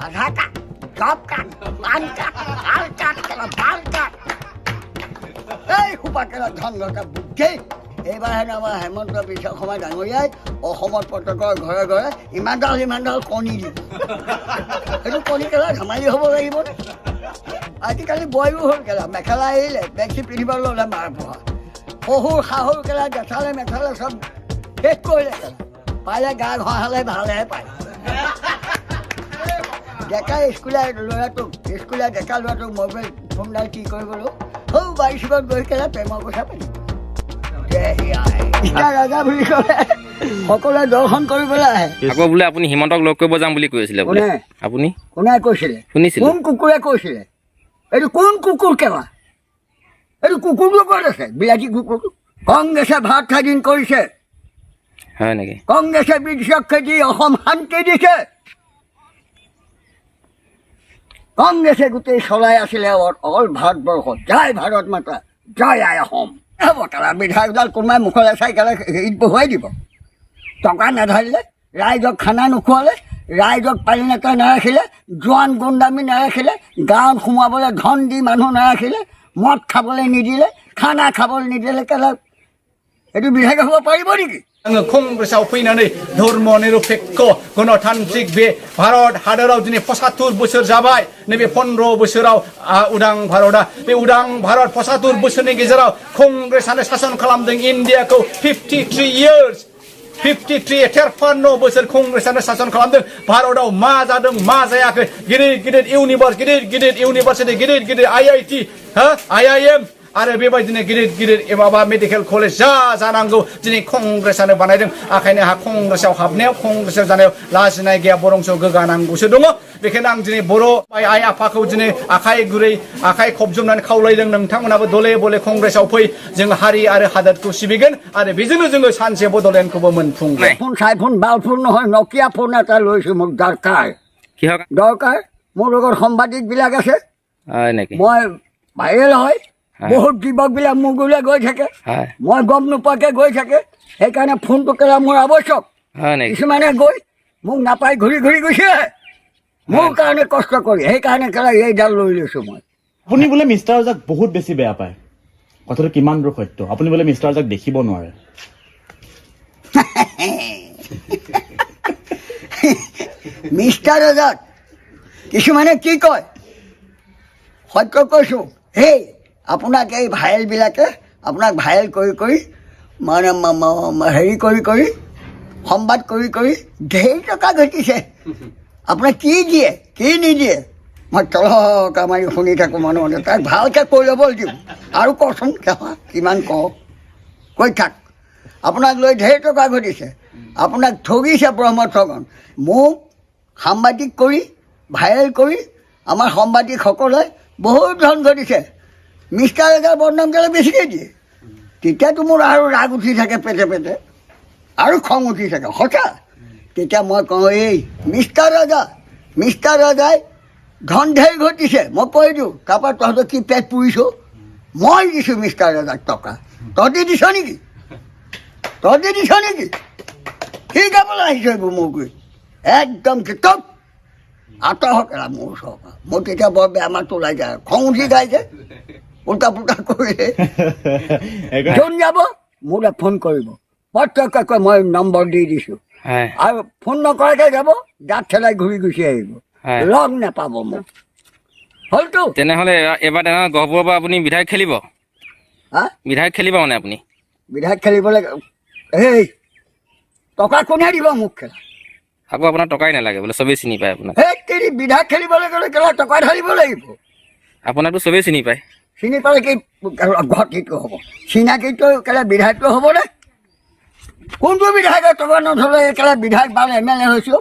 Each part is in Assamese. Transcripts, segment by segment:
আধা কাট, চপ কাট, পান কাট, আল কাট, বাল কাট। এই সোপাকেলা ধনঘটা বুদ্ধি। এইবাৰ হেনো আমাৰ হেমন্ত বিশ্ব শৰ্মা ডাঙৰীয়াই অসমত প্ৰত্যেকৰ ঘৰে ঘৰে ইমানডাল কণী দিব। সেইটো কণী কেলা ধেমালি হ'ব লাগিব। আজিকালি বয়ো হ'ল কেলা, মেখেলা এৰিলে বেগচি পিন্ধিবলৈ ল'লে মাৰ পোহা। শহুৰ শাহুৰ কেলা দেখালে মেখালে চব শেষ কৰিলে কেলা। পাৰিলে গা ঘঁহালে ভালহে পায়। ডেকা স্কুলীয়া ডেকা ল'ৰাটোক মই বোলে ফোনডাল কি কৰিবলৈ সৌ বাৰী চুকত গৈ কেলা প্ৰেমৰ কথা পাতিম। ৰাজা বুলি ক'লে সকলোৱে দৰ্শন কৰিবলৈ আহে। আকৌ বোলে আপুনি হিমন্তক লগ কৰিব যাম বুলি কৈ আছিলে। আপুনি কোনে কৈছিলে? শুনিছিলে? কোন কুকুৰে কৈছিলে? এইটো কোন কুকুৰ কেলা? এইটো কুকুৰটো ক'ত আছে? বিলাতী কুকুৰটো। কংগ্ৰেছে ভাৰত স্বাধীন কৰিছে, হয় নেকি? কংগ্ৰেছে ব্ৰিটিছক খেদি অসম শান্তি দিছে। কংগ্ৰেছে গোটেই চলাই আছিলে অকল ভাৰতবৰ্ষত। জয় ভাৰত মাতা, জয় আই অসম। হ'ব কেলা বিধায়কডাল কোনোবাই মুখলৈ চাই কেলা হেৰিত বহুৱাই দিব। টকা নাধাৰিলে, ৰাইজক খানা নোখোৱালে, ৰাইজক পানী নেতা নাৰাখিলে, জোৱান গুণ্ডামী নাৰাখিলে, গাঁৱত সোমাবলৈ ধন দি মানুহ নাৰাখিলে, মদ খাবলৈ নিদিলে, খানা খাবলৈ নিদিলে কেলা এইটো বিধায়ক হ'ব পাৰিব নেকি? কংগ্ৰেছাव फैनानै धर्म निरपेक्ष गणतान्त्रिक बे भारत हादराव दिनै 75 बोसोर जाबाय। नैबे 15 बोसोराव उदां भारतआ बे उदां भारत 75 बोसोरनि गेजेराव कंग्रेसआनो शासन खालामदों इन्डियाखौ 53 years 53 बोसोर कंग्रेसआनो शासन खालामदों। भारतआव मा जादों मा जायाखै, गिदिर इउनिभार्सिटि गिदिर IIT IIM आरो बेबायदिनो गिदिर माबा मेडिकेल कलेज जानांगौ दिनै कंग्रेसआनो बानायदों। ओंखायनो आंहा कंग्रेसआव हाबनायाव कंग्रेसआव जानायाव लाजिनाय गैया, बरंसो गोगानांगौसो दङ। बेखायनो आं दिनै बर' आइ आफाखौ दिनै आखाइ गुरै आखाइ खबजबनानै खावलायदों, नोंथांमोनाबो दले बले कंग्रेसआव फै, जों हारि आरो हादोरखौ सिबिगोन आरो बेजोंनो जोङो सानसे बड'लेण्डखौबो मोनफुंगोन। ফোন চাইফোন বালফোন নহয়, নকিয়া ফোন এটা লৈছোঁ, মোক দৰকাৰ। কিহৰ মোৰ লগত সাংবাদিকবিলাক আছে, হয় নেকি? মই ভাইৰেল হয়, বহুত যুৱকবিলাক মোৰ গুৰিলৈ গৈ থাকে, মই গম নোপোৱাকৈ গৈ থাকে। সেইকাৰণে ফোনটো কেলা মোৰ আৱশ্যক। হয় নেকি? কিছুমানে গৈ মোক নাপাই ঘূৰি গৈছে মোৰ কাৰণে কষ্ট কৰি, সেইকাৰণে কেলা এইডাল লৈ লৈছোঁ মই। আপুনি বোলে মিষ্টাৰ ওজাক বহুত বেছি বেয়া পায়, কথাটো কিমান দূৰ সত্য? আপুনি বোলে মিষ্টাৰ ওজাক দেখিব নোৱাৰে। মিষ্টাৰ ৰজাক কিছুমানে কি কয়, সত্য কৈছোঁ। হেই আপোনাক এই ভাইৰেলবিলাকে আপোনাক ভাইৰেল কৰি মানে হেৰি কৰি সংবাদ কৰি ঢেৰ টকা ঘটিছে। আপোনাক কি দিয়ে কি নিদিয়ে মই তলকা মাৰি শুনি থাকোঁ মনে মনে। তাক ভালকৈ কৈ ল'ব দিওঁ আৰু কচোন কিমান কৈ থাক। আপোনাক লৈ ঢেৰ টকা ঘটিছে, আপোনাক ঠগিছে ব্ৰহ্মঠগন। মোক সাংবাদিক কৰি ভাইৰেল কৰি আমাৰ সাংবাদিকসকলে বহুত ধন ঘটিছে। মিষ্টাৰ ৰজাৰ বদনাম কেলে বেছিকৈ দিয়ে, তেতিয়াতো মোৰ আৰু ৰাগ উঠি থাকে পেটে আৰু খং উঠি থাকে সঁচা। তেতিয়া মই কওঁ, এই মিষ্টাৰ ৰজাই ধন ঢেৰ ঘটিছে, মই কৈ দিওঁ। তাৰপৰা তহঁতৰ কি পেট পুৰিছোঁ? মই দিছোঁ মিষ্টাৰ ৰজাক টকা, তহঁতি দিছ নেকি? কি গাবলৈ আহিছ এইবোৰ মোৰ গৈ একদম কিতাপ আঁতৰ কেলা মোৰ ওচৰৰ পৰা। মোৰ তেতিয়া বৰ বেয়া মাত ওলাই যায়, খং উঠি যায় যে উল্টা পুল্টা কৰিলে। যোন যাব মোলৈ ফোন কৰিব, প্ৰত্যেককৈ মই নম্বৰ দি দিছোঁ। আৰু ফোন নকৰাকৈ যাব, দাঁত ঠেলাই ঘূৰি গুচি আহিব, লগ নাপাব মোক। হ'লতো তেনেহ'লে এবাৰ গহপুৰৰ পৰা আপুনি বিধায়ক খেলিব? বিধায়ক খেলিব মানে আপুনি? বিধায়ক খেলিবলৈ এই টকা কোনে দিব মোক খেলা? আকৌ আপোনাৰ টকাই নালাগে বোলে, চবেই চিনি পায় আপোনাক। এই বিধায়ক খেলিবলৈ গ'লে কেলা টকা ঢালিব লাগিব। আপোনাকতো চবেই চিনি পায়। চিনি পালে কি ঘটিটো হ'ব? চিনাকিটো কেলা বিধায়কটো হ'বনে? কোনটো বিধায়কৰ টকা নধৰে কেলা বিধায়ক বা MLA হৈছোঁ?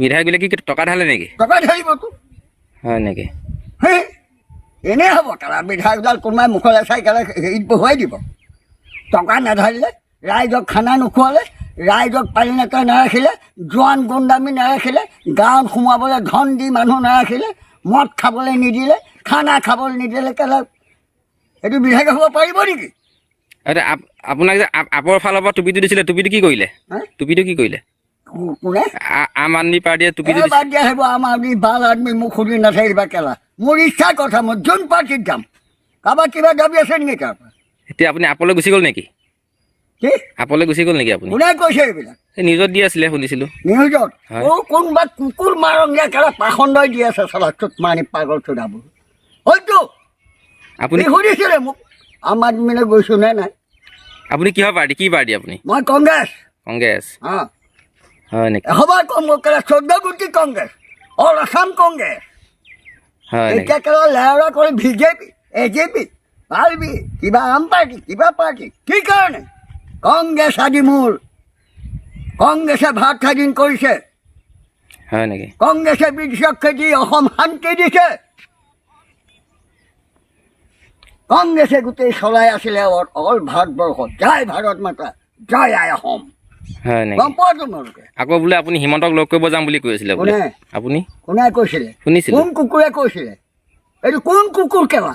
বিধায়কবিলাকে কি টকা ঢালে নেকি? টকা ঢালিবতো। হয় নেকি? এনেই হ'ব কেলা বিধায়কডাল কোনোবাই মুখলৈ চাই কেলা হেৰিত বহুৱাই দিব। টকা নাধাৰিলে, ৰাইজক খানা নোখোৱালে, ৰাইজক পানী নেতা নাৰাখিলে, জোৱান গুণ্ডামী নাৰাখিলে, গাঁৱত সোমাবলৈ ধন দি মানুহ নাৰাখিলে, মদ খাবলৈ নিদিলে, খানা খাবলৈ নিদিলে কেলা এইটো বিধায়ক হ'ব পাৰিব নেকি? আপোনাক যে আপৰ ফালৰ পৰা টুপিটো দিছিলে, টুপিটো কি কৰিলে? টুপিটো কি কৰিলে? কোনে আম আদমি পাৰ্টীয়ে টুপি এই বাদ দিয়া সেইবোৰ আম আদমি বাল আদমি মোক সুধি নাথাকিবা কেলা মোৰ ইচ্ছাৰ কথা মই যোন পাৰ্টিত যাম কাৰোবাৰ কিবা দাবী আছে নেকি তাৰ পৰা এতিয়া আপুনি আপলৈ গুচি গ'ল নেকি কি আপলৈ গুচি গ'ল নেকি আপুনি কোনে কৈছে এইবিলাক এই নিউজত দি আছিলে শুনিছিলোঁ নিউজত হয়। কোনোবা কুকুৰ মাৰংগীয়া কেলা পাখণ্ডই দি আছে চালা চুট মানি পাগল চোদাবোৰ হয়তো আপুনি সুধিছিলে মোক আম আদমিলৈ গৈছোঁ নে নাই আপুনি কিহৰ পাৰ্টি কি পাৰ্টি আপুনি মই কংগ্ৰেছ কংগ্ৰেছ অঁ হয় নেকি এসবাৰ কংগ্ৰেছ কেলা 14 কোটি কংগ্ৰেছ অল আছাম কংগ্ৰেছ হয় নেকি এতিয়া কেলা লেহৰা কৰি বিজেপি এজেপি পাৰ্বি কিবা আম পাৰ্টি কিবা পাৰ্টি কি কাৰণে কংগ্ৰেছ আদি মূল কংগ্ৰেছে ভাৰত স্বাধীন কৰিছে হয় নেকি কংগ্ৰেছে ব্ৰিটিছক খেদি অসম শান্তি দিছে কংগ্ৰেছে গোটেই চলাই আছিলে অকল ভাৰতবৰ্ষত জয় ভাৰত মাতা জয় আই অসম হয় নেকি গম পোৱা তোমালোকে আকৌ বোলে আপুনি হিমন্তক লগ কৰিব যাম বুলি কৈ আছিলে বোলে কোনে? আপুনি কোনে কৈছিলে শুনিছিলোঁ। কোন কুকুৰে কৈছিলে এইটো কোন কুকুৰ কেলা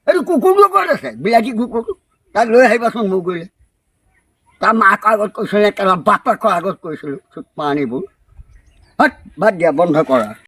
এইটো কুকুৰটো ক'ত আছে বিলাতী কুকুৰটো তাক লৈ আহিবাচোন মোক গ'লে তাৰ মাকৰ আগত কৈছিলে কেলা বাপেকৰ আগত কৈছিলোঁ চুট পানীবোৰ বাদ দিয়া বন্ধ কৰা